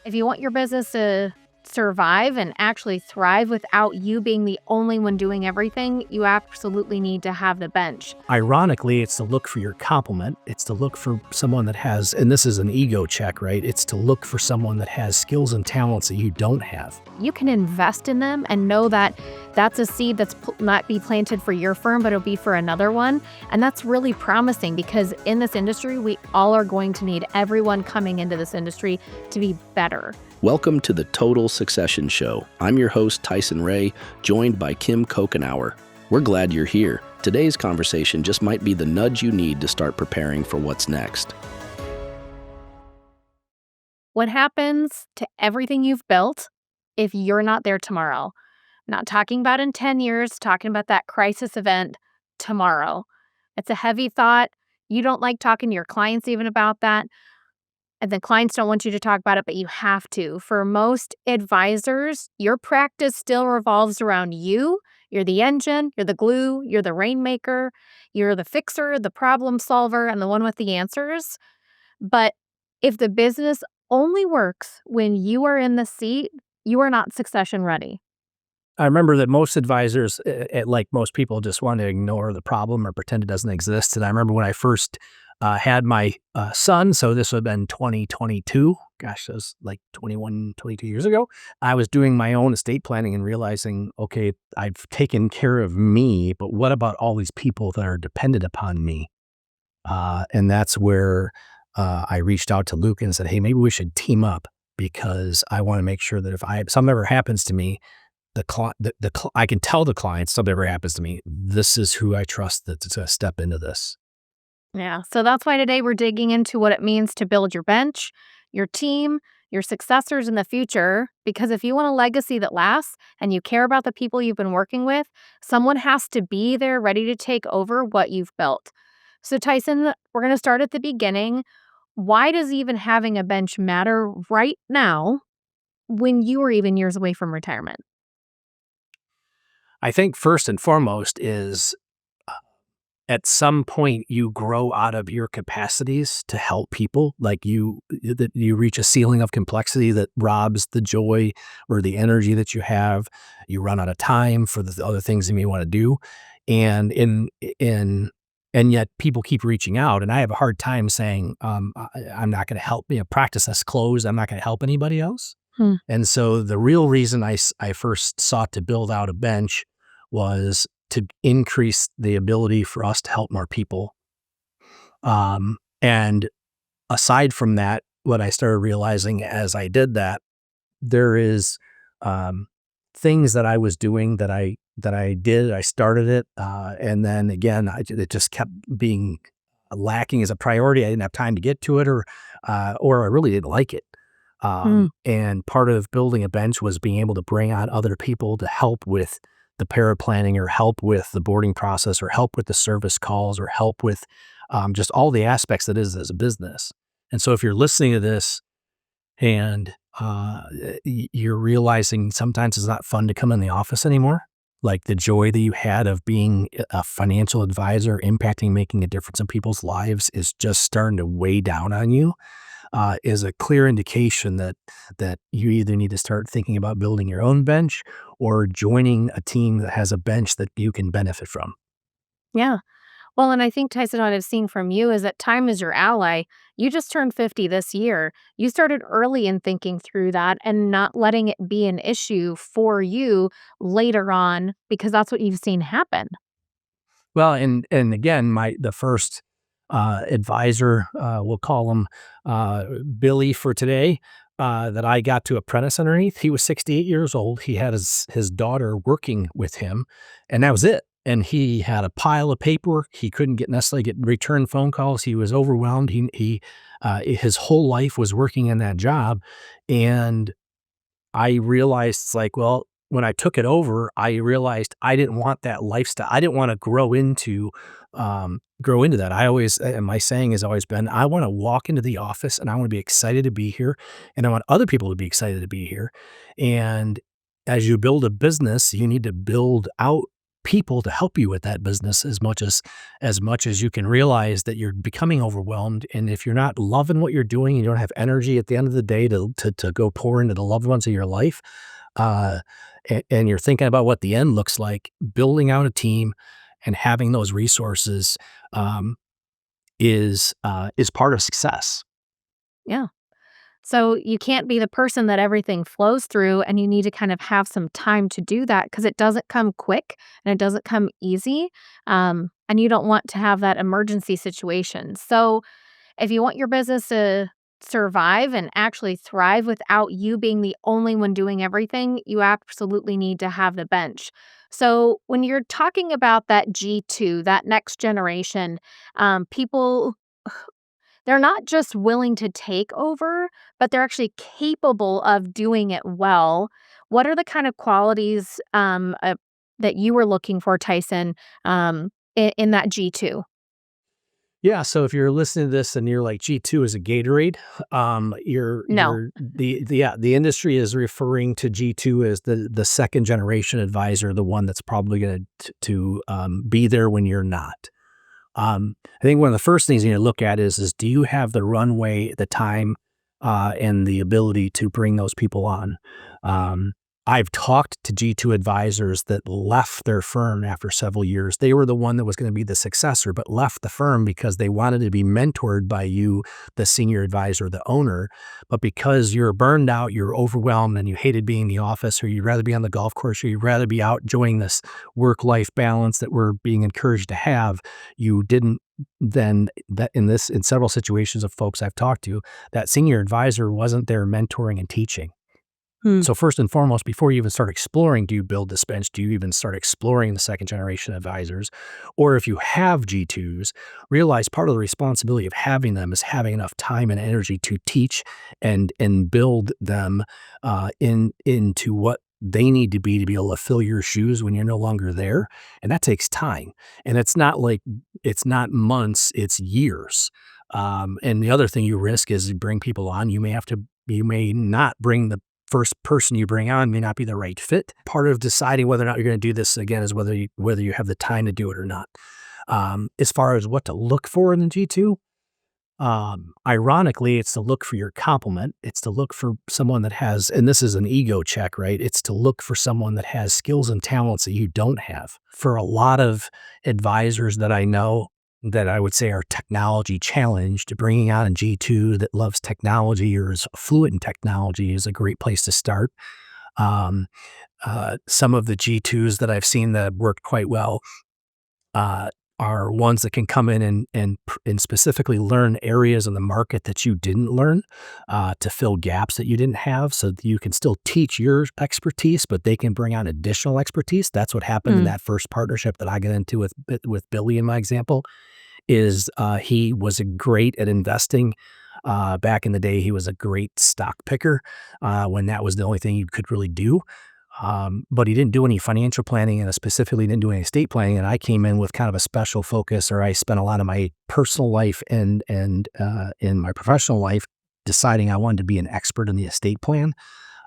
If you want your business to survive and actually thrive without you being the only one doing everything, you absolutely need to have the bench. Ironically, it's to look for your complement. It's to look for someone that has, and this is an ego check, right? It's to look for someone that has skills and talents that you don't have. You can invest in them and know that that's a seed that's not be planted for your firm, but it'll be for another one. And that's really promising because in this industry, we all are going to need everyone coming into this industry to be better. Welcome to the Total Succession Show. I'm your host, Tyson Ray, joined by Kim Cochenour. We're glad you're here. Today's conversation just might be the nudge you need to start preparing for what's next. What happens to everything you've built if you're not there tomorrow? Not talking about in 10 years, talking about that crisis event tomorrow. It's a heavy thought. You don't like talking to your clients even about that. And the clients don't want you to talk about it, but you have to. For most advisors, your practice still revolves around you. You're the engine, you're the glue, you're the rainmaker, you're the fixer, the problem solver, and the one with the answers. But if the business only works when you are in the seat, you are not succession ready. I remember that most advisors, like most people, just want to ignore the problem or pretend it doesn't exist. And I remember when I first had my son, so this would have been 2022. Gosh, that was like 21, 22 years ago. I was doing my own estate planning and realizing, okay, I've taken care of me, but what about all these people that are dependent upon me? And that's where I reached out to Luke and said, hey, maybe we should team up because I want to make sure that if something ever happens to me, I can tell the clients something ever happens to me, this is who I trust to step into this. Yeah, so that's why today we're digging into what it means to build your bench, your team, your successors in the future. Because if you want a legacy that lasts and you care about the people you've been working with, someone has to be there ready to take over what you've built. So Tyson, we're going to start at the beginning. Why does even having a bench matter right now when you are even years away from retirement? I think first and foremost is at some point you grow out of your capacities to help people. Like you reach a ceiling of complexity that robs the joy or the energy that you have. You run out of time for the other things you may want to do. And yet people keep reaching out, and I have a hard time saying, I'm not going to help, practice that's closed. I'm not going to help anybody else. And so the real reason I first sought to build out a bench was to increase the ability for us to help more people. And aside from that, what I started realizing as I did that, there is things that I was doing that I started it. And then again, it just kept being lacking as a priority. I didn't have time to get to it or I really didn't like it. And part of building a bench was being able to bring on other people to help with the paraplanning or help with the boarding process or help with the service calls or help with just all the aspects that is as a business. And so if you're listening to this and you're realizing sometimes it's not fun to come in the office anymore, like the joy that you had of being a financial advisor, impacting, making a difference in people's lives is just starting to weigh down on you, is a clear indication that you either need to start thinking about building your own bench or joining a team that has a bench that you can benefit from. Yeah. Well, and I think, Tyson, what I've seen from you is that time is your ally. You just turned 50 this year. You started early in thinking through that and not letting it be an issue for you later on because that's what you've seen happen. Well, and again, the first advisor, we'll call him Billy for today, that I got to apprentice underneath. He was 68 years old. He had his daughter working with him, and that was it. And he had a pile of paperwork. He couldn't necessarily get return phone calls. He was overwhelmed. His whole life was working in that job, and I realized it's like, well, when I took it over, I realized I didn't want that lifestyle. I didn't want to grow into that. And my saying has always been, I want to walk into the office and I want to be excited to be here. And I want other people to be excited to be here. And as you build a business, you need to build out people to help you with that business as much as you can realize that you're becoming overwhelmed. And if you're not loving what you're doing, you don't have energy at the end of the day to go pour into the loved ones of your life, uh, and you're thinking about what the end looks like, building out a team and having those resources um, is part of success. Yeah. So you can't be the person that everything flows through, and you need to kind of have some time to do that because it doesn't come quick and it doesn't come easy. And you don't want to have that emergency situation. So if you want your business to survive and actually thrive without you being the only one doing everything, you absolutely need to have the bench. So when you're talking about that G2, that next generation, people, they're not just willing to take over, but they're actually capable of doing it well. What are the kind of qualities that you were looking for, Tyson, in that G2? Yeah, so if you're listening to this and you're like G2 is a Gatorade, No. the industry is referring to G2 as the second generation advisor, the one that's probably going to be there when you're not. I think one of the first things you need to look at is do you have the runway, the time, and the ability to bring those people on? Um, I've talked to G2 advisors that left their firm after several years. They were the one that was going to be the successor, but left the firm because they wanted to be mentored by you, the senior advisor, the owner. But because you're burned out, you're overwhelmed, and you hated being in the office, or you'd rather be on the golf course, or you'd rather be out enjoying this work-life balance that we're being encouraged to have, you didn't then that in several situations of folks I've talked to, that senior advisor wasn't there mentoring and teaching. Hmm. So first and foremost, before you even start exploring, do you build this bench? Do you even start exploring the second generation advisors? Or if you have G2s, realize part of the responsibility of having them is having enough time and energy to teach and build them into what they need to be able to fill your shoes when you're no longer there. And that takes time. And it's not months, it's years. And the other thing you risk is you bring people on, you may not bring the first person you bring on may not be the right fit. Part of deciding whether or not you're going to do this again is whether you have the time to do it or not. As far as what to look for in the G2, ironically, it's to look for your complement. It's to look for someone that has, and this is an ego check, right? It's to look for someone that has skills and talents that you don't have. For a lot of advisors that I know that I would say are technology challenged, bringing on a G2 that loves technology or is fluent in technology is a great place to start. Um, some of the G2s that I've seen that have worked quite well uh, are ones that can come in and specifically learn areas of the market that you didn't learn, to fill gaps that you didn't have, so that you can still teach your expertise, but they can bring on additional expertise. That's what happened in Mm. that first partnership that I got into with Billy in my example. Is he was great at investing. Back in the day, he was a great stock picker when that was the only thing you could really do. But he didn't do any financial planning and specifically didn't do any estate planning. And I came in with kind of a special focus, or I spent a lot of my personal life and in my professional life deciding I wanted to be an expert in the estate plan.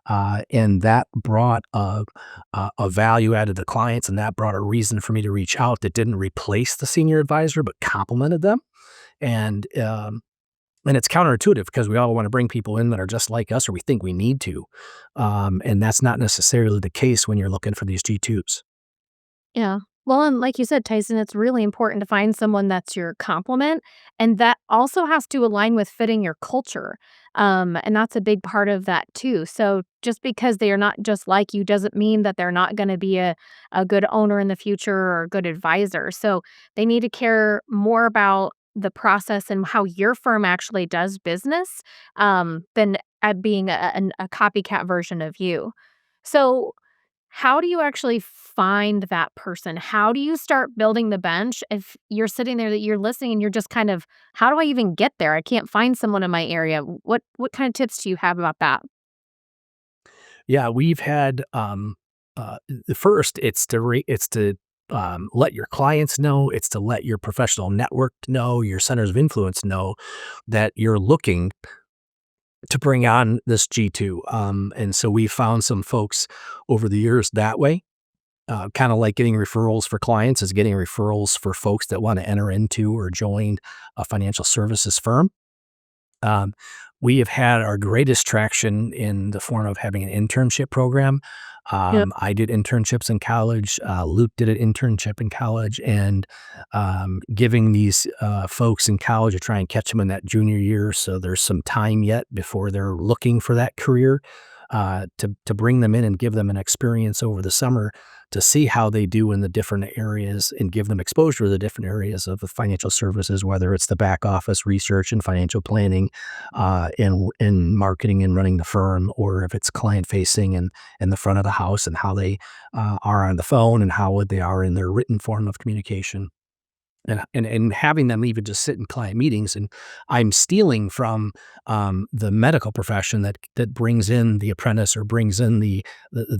And that brought a value added to clients, and that brought a reason for me to reach out that didn't replace the senior advisor, but complemented them. And and it's counterintuitive because we all want to bring people in that are just like us, or we think we need to. And that's not necessarily the case when you're looking for these G2s. Yeah. Well, and like you said, Tyson, it's really important to find someone that's your complement, and that also has to align with fitting your culture. And that's a big part of that too. So just because they are not just like you doesn't mean that they're not going to be a good owner in the future or a good advisor. So they need to care more about the process and how your firm actually does business, than being a copycat version of you. So how do you actually find that person? How do you start building the bench if you're sitting there that you're listening and you're just kind of, how do I even get there? I can't find someone in my area. What kind of tips do you have about that? Yeah, we've had the first. It's to let your clients know. It's to let your professional network know, your centers of influence know that you're looking to bring on this G2. And so we found some folks over the years that way. kind of like getting referrals for clients is getting referrals for folks that want to enter into or join a financial services firm. Um, we have had our greatest traction in the form of having an internship program. Yep. I did internships in college. Luke did an internship in college, and giving these folks in college to try and catch them in that junior year, so there's some time yet before they're looking for that career. To bring them in and give them an experience over the summer to see how they do in the different areas and give them exposure to the different areas of the financial services, whether it's the back office research and financial planning, in marketing and running the firm, or if it's client facing and in the front of the house and how they are on the phone and how they are in their written form of communication. And having them even just sit in client meetings, and I'm stealing from the medical profession that brings in the apprentice or brings in the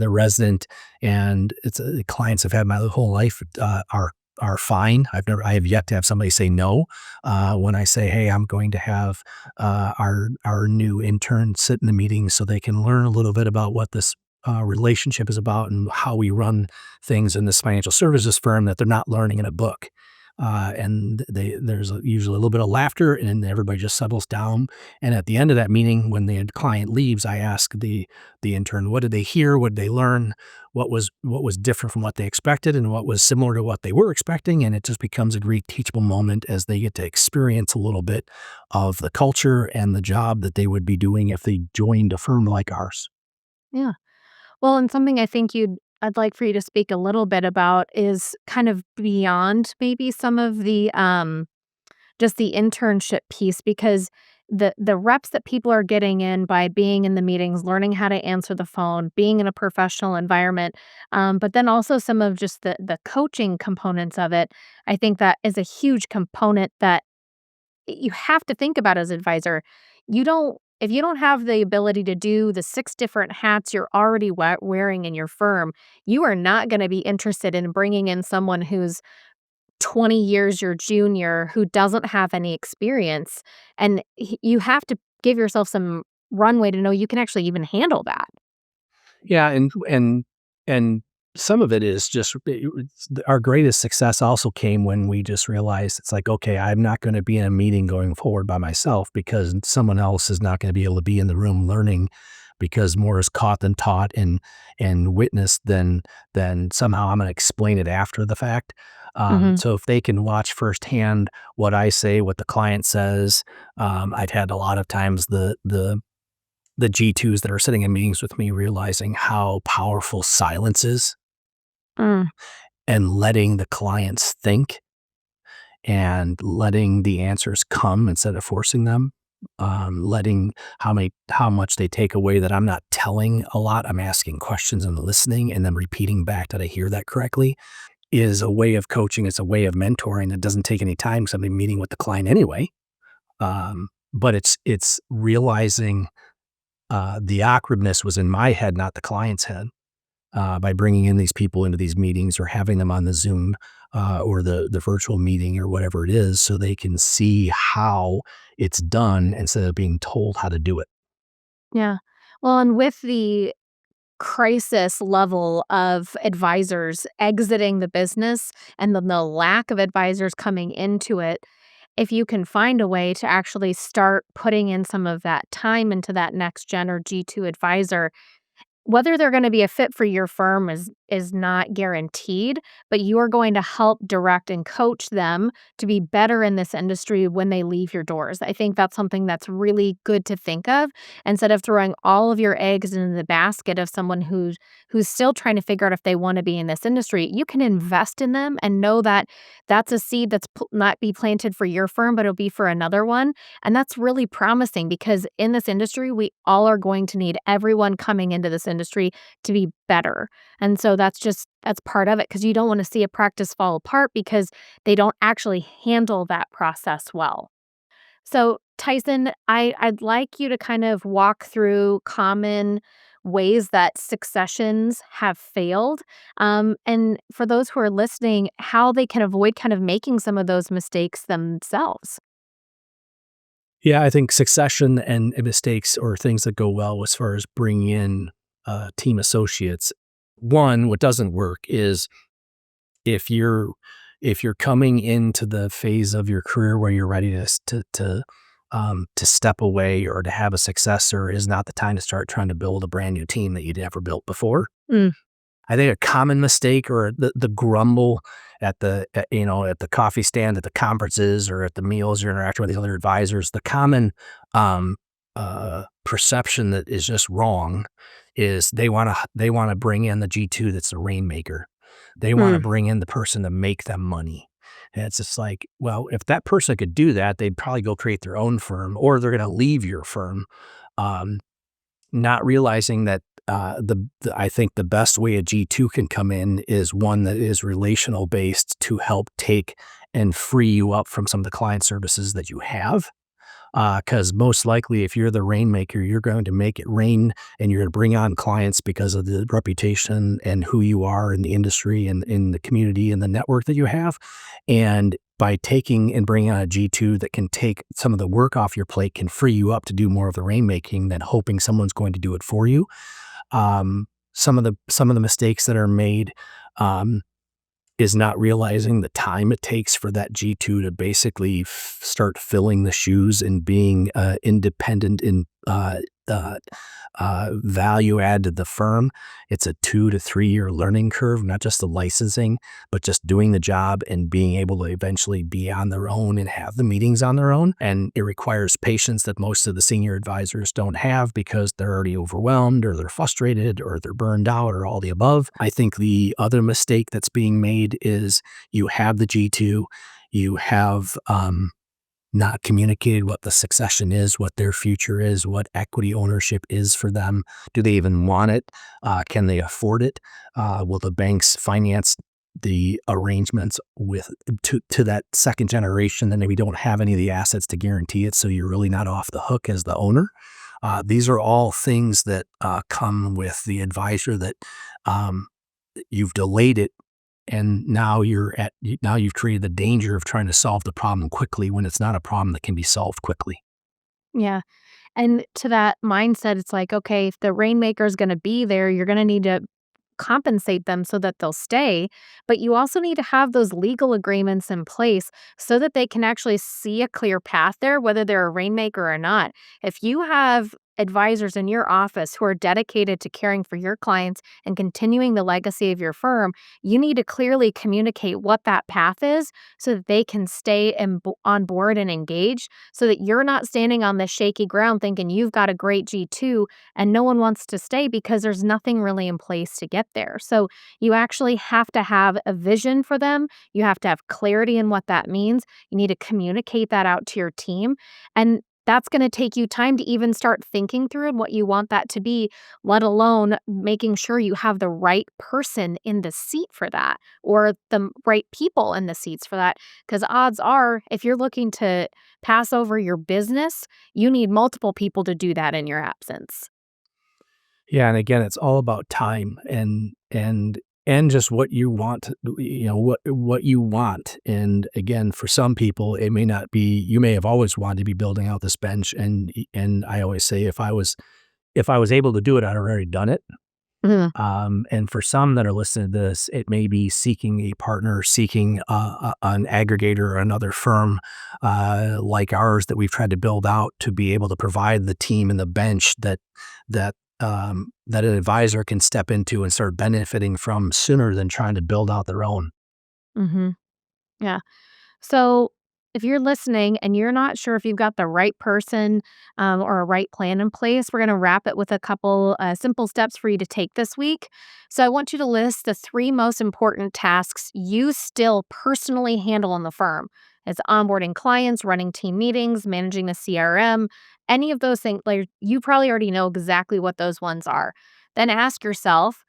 resident, and it's clients I've had my whole life are fine. I have yet to have somebody say no when I say, hey, I'm going to have our new intern sit in the meeting so they can learn a little bit about what this relationship is about and how we run things in this financial services firm that they're not learning in a book. And there's usually a little bit of laughter, and then everybody just settles down. And at the end of that meeting, when the client leaves, I ask the intern, what did they hear? What did they learn? What was different from what they expected, and what was similar to what they were expecting? And it just becomes a great teachable moment as they get to experience a little bit of the culture and the job that they would be doing if they joined a firm like ours. Yeah. Well, and something I think I'd like for you to speak a little bit about is kind of beyond maybe some of the just the internship piece, because the reps that people are getting in by being in the meetings, learning how to answer the phone, being in a professional environment, but then also some of just the coaching components of it, I think that is a huge component that you have to think about as advisor. You don't If you don't have the ability to do the 6 different hats you're already wearing in your firm, you are not gonna be interested in bringing in someone who's 20 years your junior, who doesn't have any experience, and you have to give yourself some runway to know you can actually even handle that. Yeah, and some of it is just our greatest success also came when we just realized it's like, okay, I'm not going to be in a meeting going forward by myself because someone else is not going to be able to be in the room learning because more is caught than taught and witnessed than somehow I'm going to explain it after the fact. Mhm. So if they can watch firsthand what I say, what the client says, I've had a lot of times the G2s that are sitting in meetings with me realizing how powerful silence is Mm. and letting the clients think and letting the answers come instead of forcing them. Letting how much they take away that I'm not telling a lot. I'm asking questions and listening and then repeating back that I hear that correctly is a way of coaching. It's a way of mentoring that doesn't take any time because I'm meeting with the client anyway. But it's realizing the awkwardness was in my head, not the client's head, by bringing in these people into these meetings or having them on the Zoom or the virtual meeting or whatever it is so they can see how it's done instead of being told how to do it. Yeah. Well, and with the crisis level of advisors exiting the business and then the lack of advisors coming into it, if you can find a way to actually start putting in some of that time into that next gen or G2 advisor, whether they're gonna be a fit for your firm is not guaranteed, but you are going to help direct and coach them to be better in this industry when they leave your doors. I think that's something that's really good to think of instead of throwing all of your eggs in the basket of someone who's still trying to figure out if they wanna be in this industry. You can invest in them and know that that's a seed that's not be planted for your firm, but it'll be for another one, and that's really promising because in this industry, we all are going to need everyone coming into this industry to be better. And so that's part of it because you don't want to see a practice fall apart because they don't actually handle that process well. So, Tyson, I'd like you to kind of walk through common ways that successions have failed. And for those who are listening, how they can avoid kind of making some of those mistakes themselves. Yeah, I think succession and mistakes or things that go well as far as bringing in team associates. what doesn't work is if you're coming into the phase of your career where you're ready to step away or to have a successor, is not the time to start trying to build a brand new team that you'd never built before. Mm. I think a common mistake, or the grumble at at the coffee stand, at the conferences, or at the meals you're interacting with the other advisors, the common perception that is just wrong is they want to bring in the G2 that's the rainmaker. They want to Mm. bring in the person to make them money. And it's just like, well, if that person could do that, they'd probably go create their own firm, or they're going to leave your firm. Not realizing that I think the best way a G2 can come in is one that is relational based to help take and free you up from some of the client services that you have. Because most likely, if you're the rainmaker, you're going to make it rain, and you're going to bring on clients because of the reputation and who you are in the industry and in the community and the network that you have. And by taking and bringing on a G2 that can take some of the work off your plate, can free you up to do more of the rainmaking than hoping someone's going to do it for you. Some of the mistakes that are made is not realizing the time it takes for that G2 to basically start filling the shoes and being independent in value add to the firm. It's a 2 to 3 year learning curve, not just the licensing, but just doing the job and being able to eventually be on their own and have the meetings on their own. And it requires patience that most of the senior advisors don't have because they're already overwhelmed, or they're frustrated, or they're burned out, or all the above. I think the other mistake that's being made is you have the G2, you have not communicated what the succession is, what their future is, what equity ownership is for them. Do they even want it? Can they afford it? Will the banks finance the arrangements to that second generation? Then maybe don't have any of the assets to guarantee it, so you're really not off the hook as the owner. These are all things that come with the advisor that you've delayed it. And now you've created the danger of trying to solve the problem quickly when it's not a problem that can be solved quickly. Yeah. And to that mindset, it's like, okay, if the rainmaker is going to be there, you're going to need to compensate them so that they'll stay. But you also need to have those legal agreements in place so that they can actually see a clear path there, whether they're a rainmaker or not. If you have advisors in your office who are dedicated to caring for your clients and continuing the legacy of your firm, you need to clearly communicate what that path is so that they can stay on board and engaged, so that you're not standing on this shaky ground thinking you've got a great G2 and no one wants to stay because there's nothing really in place to get there. So you actually have to have a vision for them. You have to have clarity in what that means. You need to communicate that out to your team. And that's going to take you time to even start thinking through and what you want that to be, let alone making sure you have the right person in the seat for that, or the right people in the seats for that. Because odds are, if you're looking to pass over your business, you need multiple people to do that in your absence. Yeah, and again, it's all about time and just what you want, what you want. And again, for some people, it may not be. You may have always wanted to be building out this bench, and I always say, if I was able to do it, I'd already done it. Mhm. And for some that are listening to this, it may be seeking a partner, seeking an aggregator or another firm like ours that we've tried to build out to be able to provide the team and the bench that an advisor can step into and start benefiting from sooner than trying to build out their own. Mhm. Yeah. So, if you're listening and you're not sure if you've got the right person or a right plan in place, we're going to wrap it with a couple simple steps for you to take this week. So, I want you to list the 3 most important tasks you still personally handle in the firm. It's onboarding clients, running team meetings, managing the CRM, any of those things. Like, you probably already know exactly what those ones are. Then ask yourself,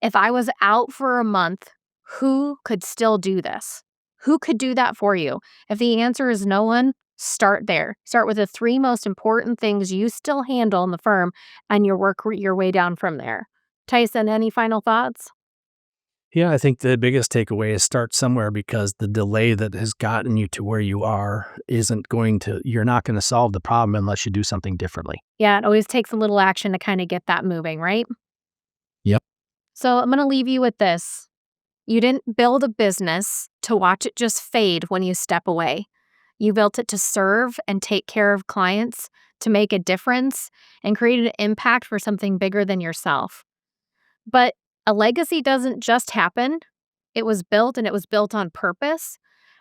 if I was out for a month, who could still do this? Who could do that for you? If the answer is no one, start there. Start with the 3 most important things you still handle in the firm, and you work your way down from there. Tyson, any final thoughts? Yeah, I think the biggest takeaway is start somewhere, because the delay that has gotten you to where you are you're not going to solve the problem unless you do something differently. Yeah, it always takes a little action to kind of get that moving, right? Yep. So I'm going to leave you with this. You didn't build a business to watch it just fade when you step away. You built it to serve and take care of clients, to make a difference, and create an impact for something bigger than yourself. But a legacy doesn't just happen. It was built, and it was built on purpose.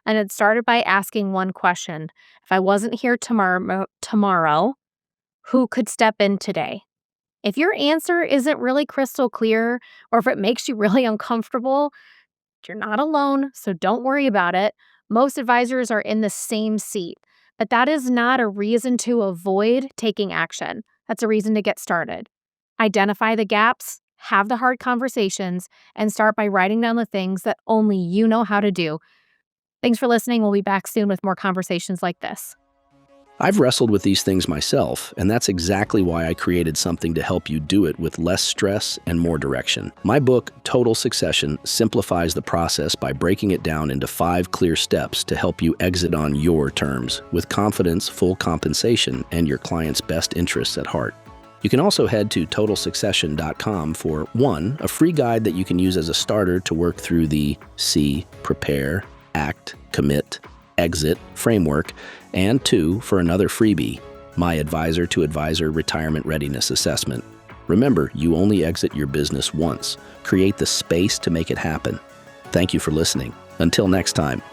And it started by asking one question. If I wasn't here tomorrow, who could step in today? If your answer isn't really crystal clear, or if it makes you really uncomfortable, you're not alone, so don't worry about it. Most advisors are in the same seat, but that is not a reason to avoid taking action. That's a reason to get started. Identify the gaps, have the hard conversations, and start by writing down the things that only you know how to do. Thanks for listening. We'll be back soon with more conversations like this. I've wrestled with these things myself, and that's exactly why I created something to help you do it with less stress and more direction. My book, Total Succession, simplifies the process by breaking it down into 5 clear steps to help you exit on your terms, with confidence, full compensation, and your client's best interests at heart. You can also head to totalsuccession.com for 1, a free guide that you can use as a starter to work through the see, prepare, act, commit, exit framework, and 2, for another freebie, my Advisor to Advisor Retirement Readiness Assessment. Remember, you only exit your business once. Create the space to make it happen. Thank you for listening. Until next time.